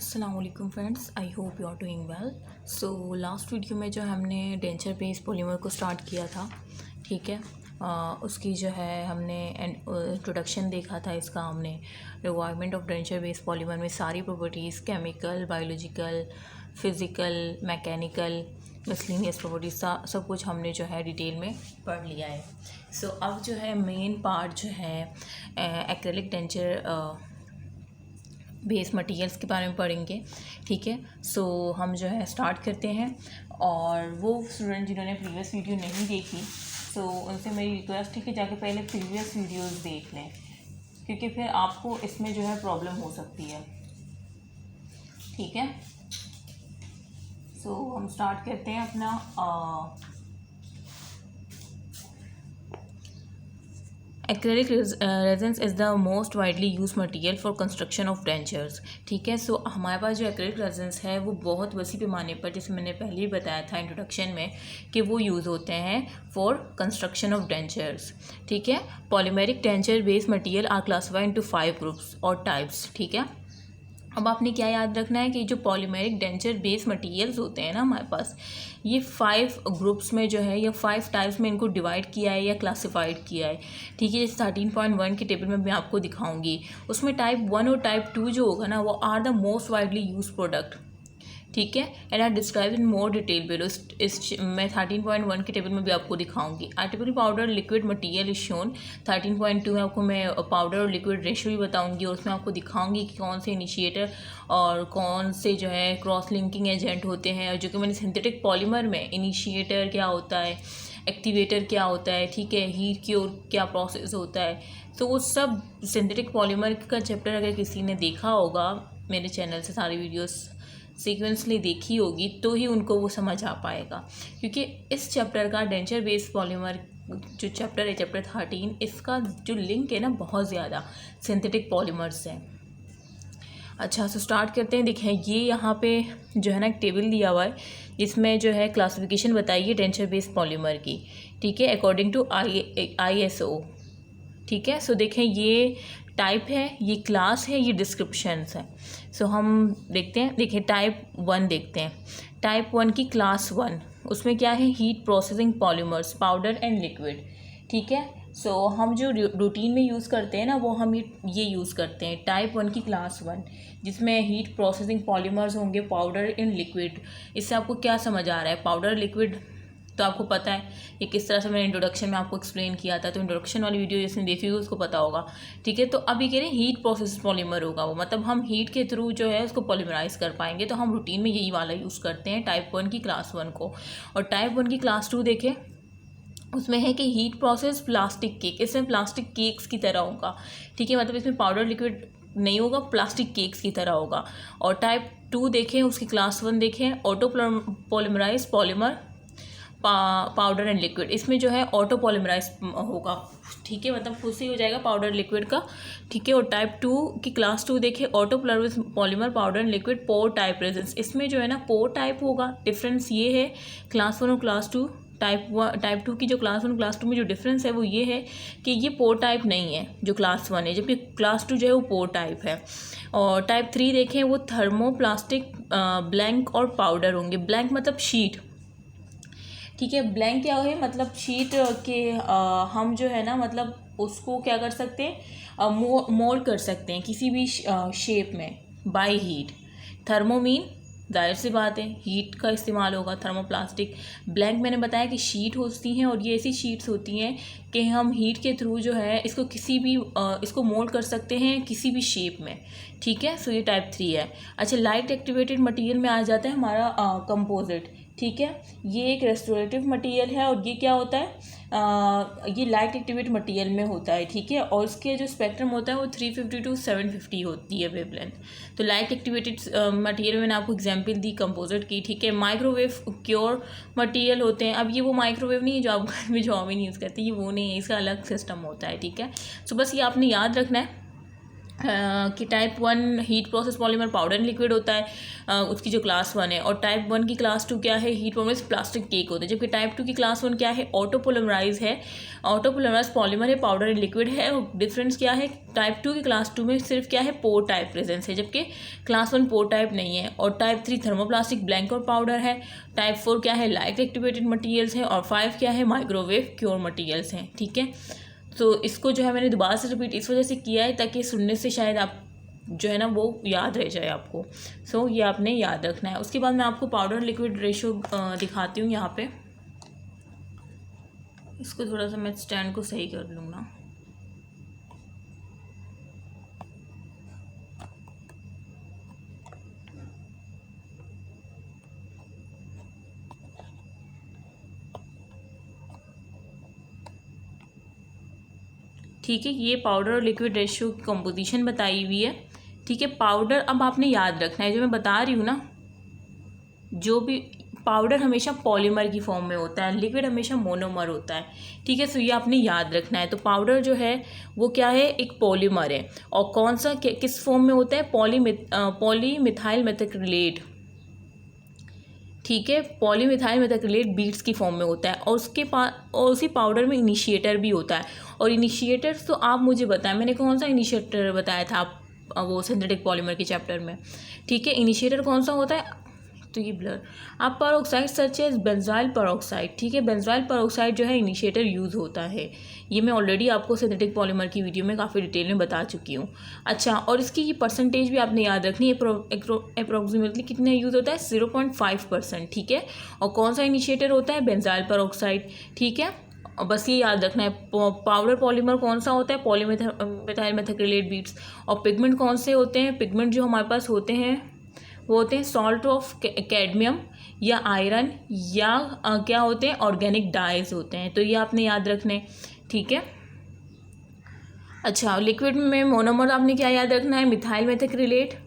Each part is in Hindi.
अस्सलाम वालेकुम friends, I hope you are doing well. So last video में जो हमने डेंचर बेस्ड पॉलीमर को स्टार्ट किया था, ठीक है। उसकी जो है हमने इंट्रोडक्शन देखा था। इसका हमने requirement of denture based polymer में सारी properties, chemical, biological, physical, mechanical, miscellaneous properties सब कुछ हमने जो है डिटेल में पढ़ लिया है। सो अब जो है मेन पार्ट जो है एक्रेलिक डेंचर बेस मटेरियल्स के बारे में पढ़ेंगे, ठीक है। सो हम जो है स्टार्ट करते हैं। और वो स्टूडेंट जिन्होंने प्रीवियस वीडियो नहीं देखी, सो उनसे मेरी रिक्वेस्ट है कि जाके पहले प्रीवियस वीडियोस देख लें, क्योंकि फिर आपको इसमें जो है प्रॉब्लम हो सकती है, ठीक है। सो हम स्टार्ट करते हैं अपना acrylic resin is the most widely use material for construction of dentures, ठीक है। सो हमारे पास जो एक्रेलिक रेजिन है वो बहुत वसी पैमाने पर, जैसे मैंने पहले ही बताया था इंट्रोडक्शन में, कि वो यूज़ होते हैं फॉर कंस्ट्रक्शन ऑफ डेंचर्स, ठीक है। Polymeric denture based material are classified into 5 groups और टाइप्स, ठीक है। अब आपने क्या याद रखना है कि जो पॉलीमेरिक डेंचर बेस्ड मटेरियल्स होते हैं ना हमारे पास, ये 5 ग्रुप्स में जो है या 5 टाइप्स में इनको डिवाइड किया है या क्लासिफाइड किया है, ठीक है। जैसे 13.1 के टेबल में मैं आपको दिखाऊंगी, उसमें टाइप 1 और टाइप 2 जो होगा ना, वो are the most widely use product, ठीक है। And I describe in more detail below. मैं 13.1 के टेबल में भी आपको दिखाऊंगी। Artificial powder liquid material is shown. 13.2 में आपको मैं पाउडर और लिक्विड रेशियो भी बताऊंगी, और उसमें आपको दिखाऊंगी कि कौन से इनिशिएटर और कौन से जो है क्रॉस लिंकिंग एजेंट होते हैं, और जो कि मैंने सिंथेटिक पॉलीमर में इनिशिएटर क्या होता है, एक्टिवेटर क्या होता है, ठीक है, हीट क्योर क्या प्रोसेस होता है। तो वो सब सिंथेटिक पॉलीमर का चैप्टर अगर किसी ने देखा होगा मेरे चैनल से, सारी वीडियोस सीक्वेंसली देखी होगी, तो ही उनको वो समझ आ पाएगा। क्योंकि इस चैप्टर का डेंचर बेस्ड पॉलीमर जो चैप्टर है, चैप्टर 13, इसका जो लिंक है ना बहुत ज़्यादा सिंथेटिक पॉलीमर्स से। अच्छा, सो स्टार्ट करते हैं। देखें, ये यहाँ पे जो है ना एक टेबल दिया हुआ है, जिसमें जो है क्लासिफिकेशन बताई है डेंचर बेस्ड पॉलीमर की, ठीक है, अकॉर्डिंग टू ISO, ठीक है। सो देखें, ये टाइप है, ये क्लास है, ये डिस्क्रिप्शंस है। सो हम देखते हैं। देखिए टाइप 1 देखते हैं। टाइप 1 की क्लास 1, उसमें क्या है, heat processing polymers, powder and liquid, ठीक है। सो हम जो रूटीन में यूज़ करते हैं ना, वो हम ये यूज़ करते हैं टाइप 1 की क्लास 1, जिसमें हीट प्रोसेसिंग पॉलीमर्स होंगे, पाउडर एंड लिक्विड। इससे आपको क्या समझ आ रहा है? पाउडर लिक्विड तो आपको पता है ये किस तरह से मैंने इंट्रोडक्शन में आपको एक्सप्लेन किया था, तो इंट्रोडक्शन वाली वीडियो जिसने देखी होगी उसको पता होगा, ठीक है। तो अभी कह रहे हैं हीट प्रोसेस पॉलीमर होगा वो, मतलब हम हीट के थ्रू जो है उसको पॉलीमराइज कर पाएंगे। तो हम रूटीन में यही वाला यूज़ करते हैं टाइप 1 की क्लास 1 को। और टाइप 1 की क्लास 2 देखें, उसमें है कि हीट प्रोसेस प्लास्टिक केक। इसमें प्लास्टिक केक्स की तरह होगा, ठीक है, मतलब इसमें पाउडर लिक्विड नहीं होगा, प्लास्टिक केक्स की तरह होगा। और टाइप 2 देखें, उसकी क्लास 1 देखें, auto polymerise polymer, powder and liquid. इसमें जो है ऑटो पॉलीमराइज होगा, ठीक है, मतलब खुद से ही हो जाएगा पाउडर लिक्विड का, ठीक है। और टाइप 2 की क्लास 2 देखिए, auto polymer, powder and liquid, pour type resins. इसमें जो है ना पोर टाइप होगा। डिफरेंस ये है क्लास 1 और क्लास 2, टाइप 2 की जो क्लास 1 क्लास 2 में जो डिफरेंस है वो ये है कि ये पोर टाइप नहीं है जो क्लास 1 है, जबकि क्लास 2 जो है वो पोर टाइप है। और टाइप 3 देखें, वो थर्मोप्लास्टिक, ब्लैंक और पाउडर होंगे। ब्लैंक मतलब शीट, ठीक है। ब्लैंक क्या है, मतलब शीट के हम जो है ना, मतलब उसको क्या कर सकते हैं, मोल्ड कर सकते हैं किसी भी शेप में बाय हीट। थर्मोमीन, जाहिर सी बात है हीट का इस्तेमाल होगा। थर्मोप्लास्टिक, ब्लैंक मैंने बताया कि शीट होती हैं, और ये ऐसी शीट्स होती हैं कि हम हीट के थ्रू जो है इसको किसी भी इसको मोल्ड कर सकते हैं किसी भी शेप में, ठीक है। सो ये टाइप 3 है। अच्छा, लाइट एक्टिवेटेड मटेरियल में आ जाता है हमारा कंपोजिट, ठीक है। ये एक रेस्टोरेटिव मटेरियल है, और ये क्या होता है, ये लाइट एक्टिवेट मटेरियल में होता है, ठीक है। और इसके जो स्पेक्ट्रम होता है वो 350 to 750 होती है वेवलेंथ। तो लाइट एक्टिवेटेड मटेरियल में मैंने आपको एग्जांपल दी कंपोजिट की, ठीक है। माइक्रोवेव क्योर मटेरियल होते हैं। अब ये वो माइक्रोवेव नहीं है जो आप घर में जो ओवन यूज़ करते हैं, ये वो नहीं है, इसका अलग सिस्टम होता है, ठीक है। सो बस ये आपने याद रखना है। कि type 1 heat process polymer powder and liquid होता है, उसकी जो क्लास 1 है, और टाइप 1 की क्लास 2 क्या है, हीट प्रोसेस प्लास्टिक केक होता है। जबकि टाइप 2 की क्लास 1 क्या है, ऑटोपोलिमराइज है, ऑटोपोलिमराइज पॉलीमर है, पाउडर एंड लिक्विड है। और डिफरेंस क्या है, टाइप 2 की क्लास 2 में सिर्फ क्या है, पोर टाइप प्रेजेंस है, जबकि क्लास 1 पोर टाइप नहीं है। और टाइप 3 थर्मोप्लास्टिक ब्लैंक और पाउडर है। टाइप 4 क्या है, लाइट एक्टिवेटेड मटीरियल्स है। और 5 क्या है, माइक्रोवेव क्योर मटीरियल्स हैं। ठीक है, तो इसको जो है मैंने दोबारा से रिपीट इस वजह से किया है ताकि सुनने से शायद आप जो है ना वो याद रह जाए आपको। सो ये आपने याद रखना है। उसके बाद मैं आपको पाउडर लिक्विड रेशो दिखाती हूँ यहाँ पे। इसको थोड़ा सा मैं स्टैंड को सही कर लूँ ना। ठीक है, ये पाउडर और लिक्विड रेशियो की कंपोजिशन बताई हुई है। ठीक है, पाउडर अब आपने याद रखना है, जो मैं बता रही हूँ ना, जो भी पाउडर हमेशा पॉलीमर की फॉर्म में होता है, लिक्विड हमेशा मोनोमर होता है। ठीक है, तो ये आपने याद रखना है। तो पाउडर जो है वो क्या है, एक पॉलीमर है। और कौन सा किस फॉर्म में होता है, पॉलीमिथाइल मेथाक्रिलेट। ठीक है, पॉलीमिथाइल मेथाक्रिलेट बीड्स की फॉर्म में होता है। और उसके पास और उसी पाउडर में इनिशिएटर भी होता है। और इनिशिएटर तो आप मुझे बताएं, मैंने कौन सा इनिशिएटर बताया था आप वो सिंथेटिक पॉलीमर के चैप्टर में। ठीक है, इनिशिएटर कौन सा होता है, तो ये ब्लर आप peroxide such as benzyl peroxide. ठीक है, बेंजाइल पेरोक्साइड जो है इनिशिएटर यूज़ होता है। ये मैं ऑलरेडी आपको सिंथेटिक पॉलीमर की वीडियो में काफ़ी डिटेल में बता चुकी हूँ। अच्छा, और इसकी ये परसेंटेज भी आपने याद रखनी है, अप्रोक्सीमेटली कितने यूज़ होता है, 0.5%। ठीक है, और कौन सा इनिशिएटर होता है, बेंजाइल पेरोक्साइड। ठीक है, और बस ये याद रखना है। पाउडर पॉलीमर कौन सा होता है, पॉलीमिथाइल मेथाक्रिलेट बीड्स। और पिगमेंट कौन से होते हैं, पिगमेंट जो हमारे पास होते हैं वो होते हैं सॉल्ट ऑफ कैडमियम या आयरन, या क्या होते हैं, ऑर्गेनिक डाइज होते हैं। तो ये आपने याद रखने। ठीक है, अच्छा, लिक्विड में मोनोमर आपने क्या याद रखना है, मिथाइल मेथाक्रिलेट।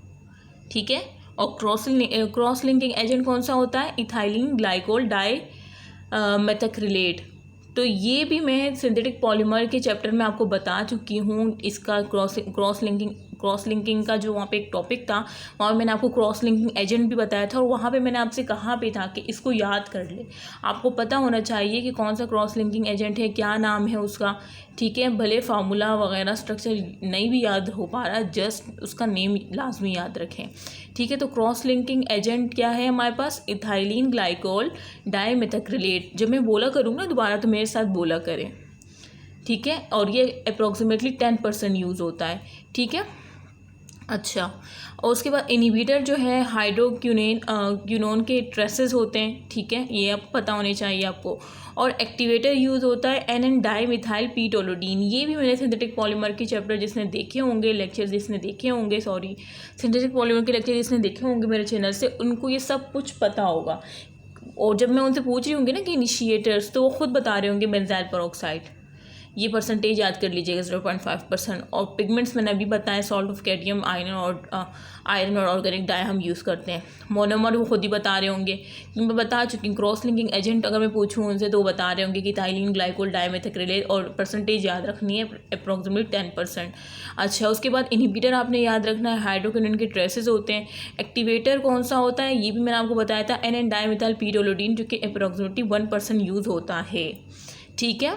ठीक है, और क्रॉस लिंकिंग एजेंट कौन सा होता है, इथाइलिन ग्लाइकोल डाई मेथाक्रिलेट। तो ये भी मैं सिंथेटिक पॉलीमर के चैप्टर में आपको बता चुकी हूँ। इसका क्रॉस लिंकिंग का जो वहाँ पे एक टॉपिक था, वहाँ मैंने आपको क्रॉस लिंकिंग एजेंट भी बताया था। और वहाँ पे मैंने आपसे कहा भी था कि इसको याद कर ले, आपको पता होना चाहिए कि कौन सा क्रॉस लिंकिंग एजेंट है, क्या नाम है उसका। ठीक है, भले फार्मूला वगैरह स्ट्रक्चर नहीं भी याद हो पा रहा, जस्ट उसका नेम लाजमी याद रखें। ठीक है, तो क्रॉस लिंकिंग एजेंट क्या है हमारे पास, इथाइलिन ग्लाइकोल डाई मेथाक्रिलेट। जब मैं बोला करूँगा दोबारा तो मेरे साथ बोला करें। ठीक है, और ये अप्रोक्सीमेटली 10% यूज़ होता है। ठीक है, अच्छा, और उसके बाद इनिबिटर जो है हाइड्रोक्यूनोन के ट्रेसेस होते हैं। ठीक है, ये अब पता होने चाहिए आपको। और एक्टिवेटर यूज़ होता है एन डाई मिथाइल पीटोलोडीन। ये भी मैंने सिंथेटिक पॉलीमर के चैप्टर जिसने देखे होंगे, लेक्चर जिसने देखे होंगे, सिंथेटिक पॉलीमर के लेक्चर जिसने देखे होंगे मेरे चैनल से, उनको ये सब कुछ पता होगा। और जब मैं उनसे पूछ रही होंगी ना कि इनिशिएटर्स, तो वो खुद बता रहे होंगे बेंजाइल पेरोक्साइड। ये परसेंटेज याद कर लीजिएगा, 0.5%। और पिगमेंट्स मैंने अभी बताया, सॉल्ट ऑफ कैडमियम, आयरन और ऑर्गेनिक डाई हम यूज़ करते हैं। मोनोमर वो खुद ही बता रहे होंगे, मैं बता चुकी हूँ। क्रॉस लिंकिंग एजेंट अगर मैं पूछूँ उनसे तो वो बता रहे होंगे कि इथाइलिन ग्लाइकोल डाई मेथाक्रिलेट। और परसेंटेज याद रखनी है, अप्रोक्सीमेटली 10%। अच्छा, उसके बाद इनहिबिटर आपने याद रखना है, हाइड्रोक्विनोन के ट्रेसेस होते हैं। एक्टिवेटर कौन सा होता है, ये भी मैंने आपको बताया था, एन डाई मिथाइल पीटोलोडीन, जो कि अप्रोक्सीमेटली 1% यूज़ होता है। ठीक है,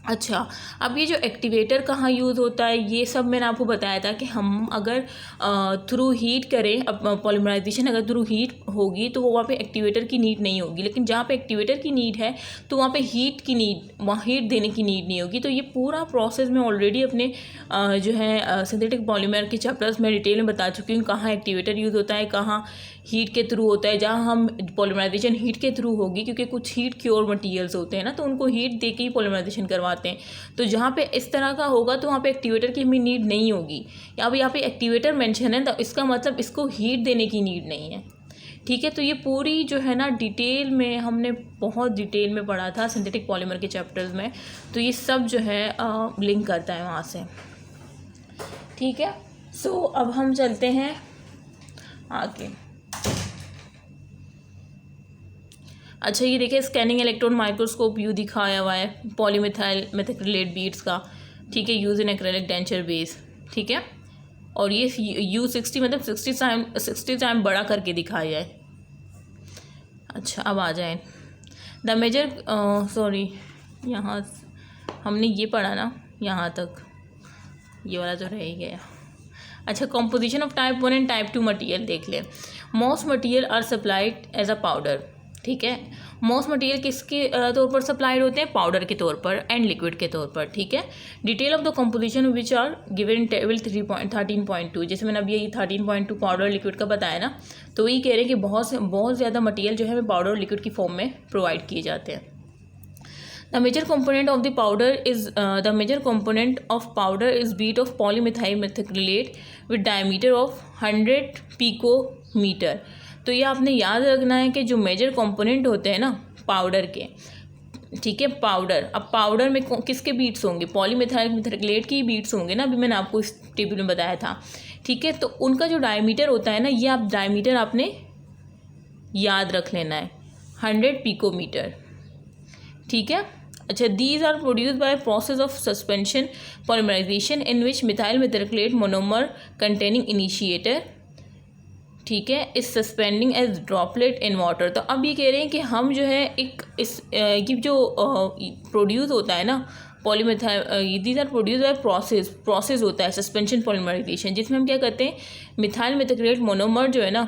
अच्छा, अब ये जो एक्टिवेटर कहाँ यूज़ होता है, ये सब मैंने आपको बताया था कि हम अगर थ्रू हीट करें, अब पॉलीमराइजेशन अगर थ्रू हीट होगी तो वहाँ पे एक्टिवेटर की नीड नहीं होगी। लेकिन जहाँ पे एक्टिवेटर की नीड है तो वहाँ पे वहाँ हीट देने की नीड नहीं होगी। तो ये पूरा प्रोसेस मैं ऑलरेडी अपने जो है सिंथेटिक पॉलीमर के चैप्टर्स में डिटेल में बता चुकी हूँ, कहाँ एक्टिवेटर यूज़ होता है, कहाँ हीट के थ्रू होता है। जहाँ हम पॉलीमराइजेशन हीट के थ्रू होगी, क्योंकि कुछ हीट क्योर मटीरियल्स होते हैं ना, तो उनको हीट दे के ही पॉलीमराइजेशन करवाते हैं। तो जहाँ पे इस तरह का होगा तो वहाँ पे एक्टिवेटर की हमें नीड नहीं होगी। अब यहाँ पे एक्टिवेटर मेंशन है तो इसका मतलब इसको हीट देने की नीड नहीं है। ठीक है, तो ये पूरी जो है ना डिटेल में हमने बहुत डिटेल में पढ़ा था सिंथेटिक पॉलीमर के चैप्टर्स में। तो ये सब जो है लिंक करता है वहाँ से। ठीक है, सो अब हम चलते हैं आगे। अच्छा, ये देखिए स्कैनिंग इलेक्ट्रॉन माइक्रोस्कोप यू दिखाया हुआ है पॉलीमिथाइल मेथाक्रिलेट बीड्स का। ठीक है, use in acrylic denture base. ठीक है, और ये U60 मतलब 60 टाइम बड़ा करके दिखाया है। अच्छा, अब आ जाए द मेजर, सॉरी यहाँ हमने ये पढ़ा ना यहाँ तक, ये वाला तो रह ही गया। अच्छा, composition of type 1 and type 2 material देख लें। Most material are supplied as a powder, ठीक है। मोस्ट मटेरियल किसके तौर पर सप्लाइड होते हैं? पाउडर के तौर पर एंड लिक्विड के तौर पर, ठीक है। Detail of the composition which are given in table 13.2, जैसे मैंने अभी ये 13.2 पाउडर लिक्विड का बताया ना, तो वही कह रहे हैं कि बहुत ज़्यादा मटेरियल जो है हमें पाउडर लिक्विड की फॉर्म में प्रोवाइड किए जाते हैं। The major component of powder is bead of polymethyl methacrylate with diameter of 100 picometer। तो ये आपने याद रखना है कि जो मेजर कंपोनेंट होते हैं ना पाउडर के, ठीक है, पाउडर, अब पाउडर में किसके बीट्स होंगे? पॉलीमेथाइल मेथाक्रिलेट की बीट्स होंगे ना, अभी मैंने आपको इस टेबल में बताया था, ठीक है। तो उनका जो डायमीटर होता है ना, ये आप डायमीटर आपने याद रख लेना है, 100 पिकोमीटर, ठीक है। अच्छा, these are produce by process of suspension polymerization in which methyl methacrylate monomer containing initiator, ठीक है, is suspending as droplet in water. तो अब ये कह रहे हैं कि हम जो है ये जो प्रोड्यूस होता है ना polymethyl, these are produce by process होता है सस्पेंशन पॉलीमराइजेशन, जिसमें हम क्या करते हैं, मिथाइल मेथाक्रिलेट मोनोमर जो है ना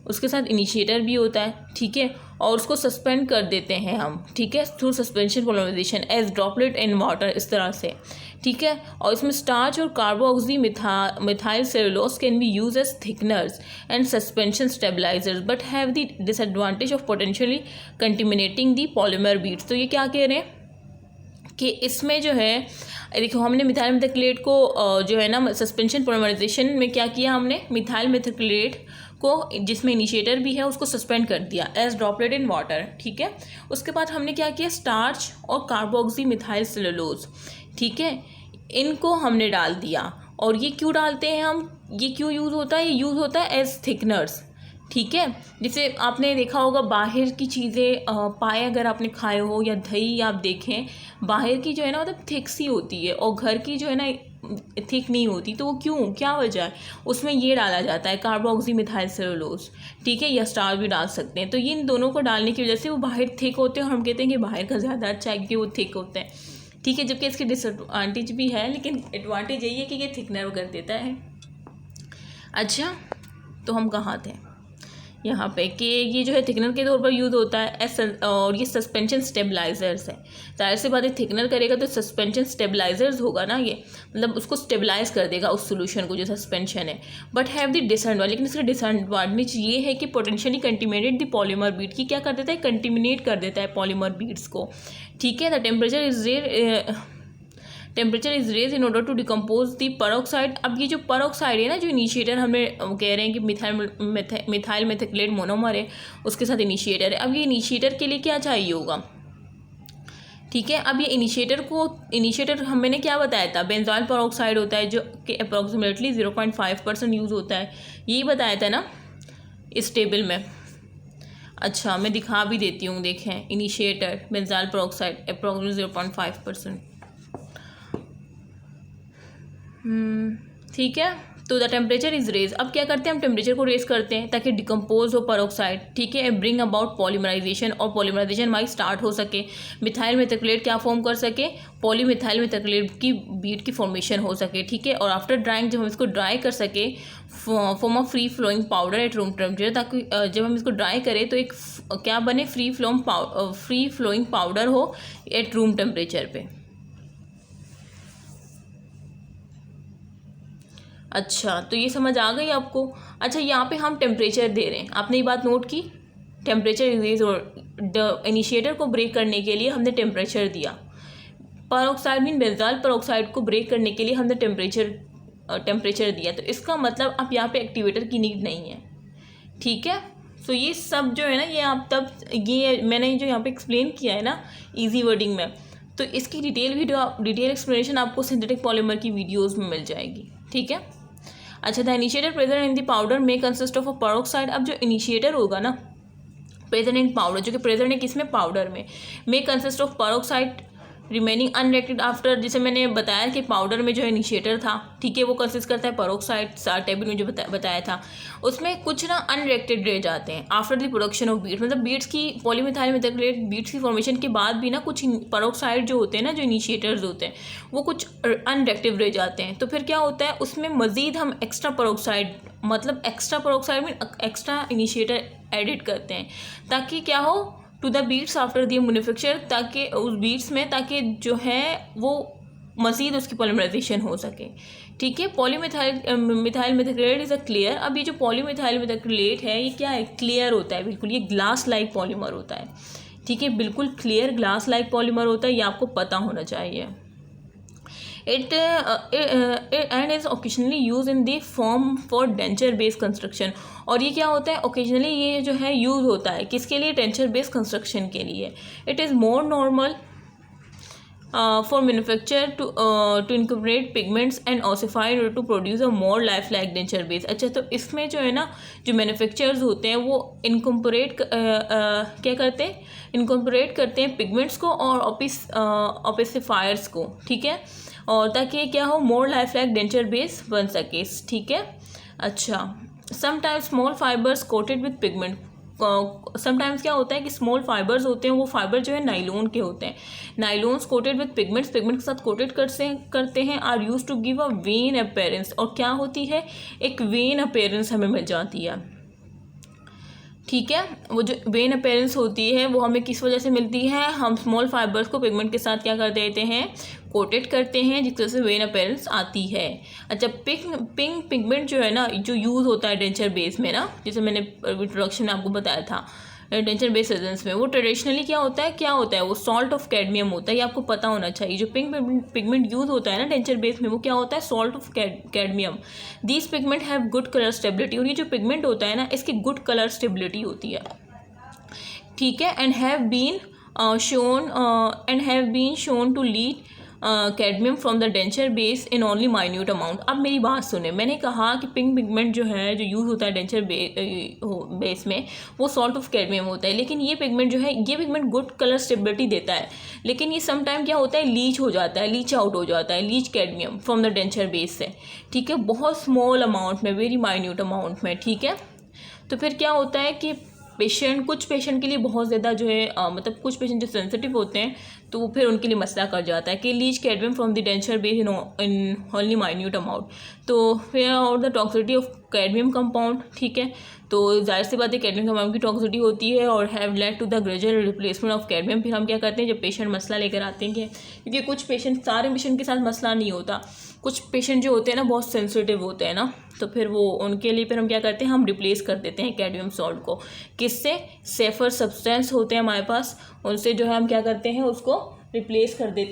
उसके साथ इनिशिएटर भी होता है, ठीक है, और उसको सस्पेंड कर देते हैं हम, ठीक है, through suspension polymerization as droplet in water, इस तरह से, ठीक है। और इसमें स्टार्च और carboxy methyl cellulose can be use as thickeners and suspension stabilizers but have the disadvantage of potentially contaminating the polymer beads. तो ये क्या कह रहे हैं कि इसमें जो है, देखो हमने मिथाइल मेथाक्रिलेट को जो है ना सस्पेंशन पॉलीमराइजेशन में क्या किया, हमने मिथाइल मेथाक्रिलेट को जिसमें इनिशिएटर भी है उसको सस्पेंड कर दिया एज ड्रॉपलेट इन वाटर, ठीक है। उसके बाद हमने क्या किया, स्टार्च और कार्बोक्सी मिथाइल सेलुलोज, ठीक है, इनको हमने डाल दिया। और ये क्यों डालते हैं हम, ये क्यों यूज़ होता है? ये यूज़ होता है एज थिकनर्स, ठीक है। जैसे आपने देखा होगा बाहर की चीज़ें, पाए अगर आपने खाए हो या दही आप देखें, बाहर की जो है ना मतलब थिक सी होती है और घर की जो है ना थिक नहीं होती, तो वो क्यों, क्या वजह है? उसमें ये डाला जाता है कार्बोक्सी मिथाइल सेलुलोज, ठीक है, या स्टार्च भी डाल सकते हैं। तो ये इन दोनों को डालने की वजह से वो बाहर थिक होते हैं और हम कहते हैं कि बाहर का ज़्यादा अच्छा है क्योंकि वो थिक होते हैं, ठीक है। जबकि इसके डिसएडवांटेज भी है, लेकिन एडवांटेज यही है कि ये थिकनर कर देता है। अच्छा, तो हम कहाँ थे यहाँ पे कि ये जो है थिकनर के तौर पर यूज़ होता है और ये सस्पेंशन स्टेबलाइजर्स है। जाहिर सी बात है, थिकनर करेगा तो सस्पेंशन स्टेबलाइजर्स होगा ना, ये मतलब उसको स्टेबलाइज कर देगा उस सोल्यूशन को जो सस्पेंशन है। बट हैव द डिसएडवांटेज, लेकिन इसका डिसएडवांटेज ये है कि पोटेंशियली कंटिमिनेट द पॉलीमर बीड की क्या कर देता है, कंटिमिनेट कर देता है पॉलीमर बीड्स को, ठीक है। The temperature is raise in order to decompose the peroxide. अब ये जो पेरोक्साइड है ना, जो इनिशिएटर हमें कह रहे हैं कि मिथाइल मेथाक्रिलेट मोनोमर है उसके साथ इनिशिएटर है। अब ये इनिशिएटर के लिए क्या चाहिए होगा, ठीक है। अब ये इनिशिएटर मैंने क्या बताया था, बेंजोइल पेरोक्साइड होता है जो कि अप्रॉक्सीमेटली 0.5% यूज़ होता है, यही बताया था ना इस टेबल में। अच्छा, मैं दिखा भी देती हूँ, देखें, इनिशिएटर बेंजोइल पेरोक्साइड अप्रॉक्सीमेटली 0.5%, ठीक है। तो द टेम्परेचर इज रेज, अब क्या करते हैं हम टेम्परेचर को रेज करते हैं ताकि डिकम्पोज हो पेरोक्साइड, ठीक है, ब्रिंग अबाउट पॉलीमराइजेशन, और पॉलीमराइजेशन हमारी स्टार्ट हो सके, मिथाइल मेथाक्रिलेट क्या फॉर्म कर सके, पॉलीमिथाइल मेथाक्रिलेट की बीड की फॉर्मेशन हो सके, ठीक है। और आफ्टर ड्राइंग जब हम इसको ड्राई कर सके form of free flowing powder at room temperature, ताकि जब हम इसको ड्राई करें तो एक क्या बने, फ्री फ्लोइंग पाउडर हो एट रूम टेम्परेचर पे। अच्छा, तो ये समझ आ गई आपको। अच्छा, यहाँ पे हम टेम्परेचर दे रहे हैं, आपने ये बात नोट की, टेम्परेचर इंक्रीज और इनिशिएटर को ब्रेक करने के लिए हमने टेम्परेचर दिया, पेरोक्साइड मीन बेंजोइल पेरोक्साइड को ब्रेक करने के लिए हमने टेम्परेचर दिया। तो इसका मतलब अब यहाँ पे एक्टिवेटर की नीड नहीं है, ठीक है। सो ये सब जो है ना, ये आप तब ये मैंने जो यहाँ पे एक्सप्लेन किया है ना ईजी वर्डिंग में, तो इसकी डिटेल एक्सप्लेनेशन आपको सिंथेटिक पॉलीमर की वीडियोज़ में मिल जाएगी, ठीक है। अच्छा, the initiator present in the powder may consist of a peroxide. अब जो इनिशिएटर होगा ना प्रेजेंट इन पाउडर, जो कि प्रेजेंट है किसमें, पाउडर में, may consist of peroxide, remaining unreacted after, जैसे मैंने बताया कि पाउडर में जो इनिशिएटर था, ठीक है, वो कंसिस्ट करता है पेरोक्साइड, टेबल में जो बताया था, उसमें कुछ ना अनरिएक्टेड रह जाते हैं after the production of beads, मतलब बीट्स की पॉलीमिथाइल मेथाक्रेट बीट्स की फॉर्मेशन के बाद भी ना कुछ पेरोक्साइड जो होते हैं ना, जो इनिशिएटर्स होते हैं, वो कुछ अनरिएक्टिव रह जाते हैं। तो फिर क्या होता है, उसमें मज़ीद हम एक्स्ट्रा पेरोक्साइड, मतलब एक्स्ट्रा पेरोक्साइड में एक्स्ट्रा इनिशिएटर एडिट करते हैं, ताकि क्या हो, to the beads after the manufacture, ताकि उस बीट्स में, ताकि जो है वो मज़ीद उसकी पॉलीमराइजेशन हो सके, ठीक है। Methyl methacrylate is a clear. अब ये जो पॉलीमिथाइल मेथाक्रेट है, ये क्या है, क्लियर होता है बिल्कुल, ये ग्लास लाइक पॉलीमर होता है, ठीक है, बिल्कुल क्लियर ग्लास लाइक पॉलीमर होता है, ये आपको पता होना चाहिए। It and is occasionally used in the form for denture based construction। और ये क्या होता है, ओकेजनली ये जो है यूज़ होता है किसके लिए, डेंचर बेस्ड कंस्ट्रक्शन के लिए। It is more normal for manufacture to incorporate pigments and ossified to produce a more life like denture base. अच्छा, तो इसमें जो है ना, जो मैन्युफैक्चरर्स होते हैं वो क्या करते हैं, इनकॉर्पोरेट करते हैं पिगमेंट्स को और ऑसिफायर्स को, ठीक है, और ताकि क्या हो, मोर लाइफ लाइक डेंचर बेस बन सके, ठीक है। अच्छा, sometimes small fibres coated with pigment, sometimes क्या होता है कि स्मॉल फाइबर्स होते हैं, वो फाइबर जो है नाइलॉन के होते हैं, nylons coated with pigments, pigment के साथ कोटेड करते हैं, are use to give a vein appearance, और क्या होती है, एक वेन अपीयरेंस हमें मिल जाती है, ठीक है। वो जो वेन अपीयरेंस होती है वो हमें किस वजह से मिलती है, हम स्मॉल फाइबर्स को पिगमेंट के साथ क्या कर देते हैं, कोटेड करते हैं, जिस तरह से वेन अपीयरेंस आती है। अच्छा, पिंक पिगमेंट जो है ना, जो यूज़ होता है डेंचर बेस में ना, जैसे मैंने इंट्रोडक्शन में आपको बताया था, डेंचर बेस रेजेंस में, वो ट्रेडिशनली क्या होता है, वो सॉल्ट ऑफ कैडमियम होता है, ये आपको पता होना चाहिए। जो पिंक पिगमेंट यूज़ होता है ना डेंचर बेस में, वो क्या होता है, salt of cadmium. These pigment have good colour stability, और ये जो पिगमेंट होता है ना, इसकी गुड कलर स्टेबिलिटी होती है, ठीक है। And have been shown to leach cadmium from the denture base in only minute amount. अब मेरी बात सुने, मैंने कहा कि पिंक पिगमेंट जो है, जो यूज़ होता है डेंचर बेस में, वो सॉल्ट ऑफ कैडमियम होता है, लेकिन ये पिगमेंट जो है, ये पिगमेंट गुड कलर स्टेबिलिटी देता है, लेकिन ये समटाइम क्या होता है, लीच हो जाता है, लीच आउट हो जाता है, leach cadmium from the denture base से, ठीक है, बहुत स्मॉल अमाउंट में, वेरी माइन्यूट अमाउंट में, ठीक है। तो फिर क्या होता है कि कुछ पेशेंट के लिए बहुत ज़्यादा जो है, मतलब कुछ पेशेंट जो सेंसिटिव होते हैं, तो वो फिर उनके लिए मसला कर जाता है कि leach cadmium from the denture base in only minute amount. तो फिर और the toxicity of cadmium compound, ठीक है, तो जाहिर सी बात है कैडमियम कंपाउंड की टॉक्सिसिटी होती है, और have led to the gradual replacement of cadmium. फिर हम क्या करते हैं, जब पेशेंट मसला लेकर आते हैं, क्योंकि कुछ पेशेंट, सारे पेशेंट के साथ मसला नहीं होता, कुछ पेशेंट जो होते हैं ना बहुत सेंसिटिव होते हैं ना, तो फिर वो उनके लिए फिर हम क्या करते हैं, हम रिप्लेस कर देते हैं कैडमियम सॉल्ट को, किससे, सेफर सब्सटेंस होते हैं हमारे पास, उनसे जो है हम क्या करते हैं, उसको रिप्लेस कर देते हैं।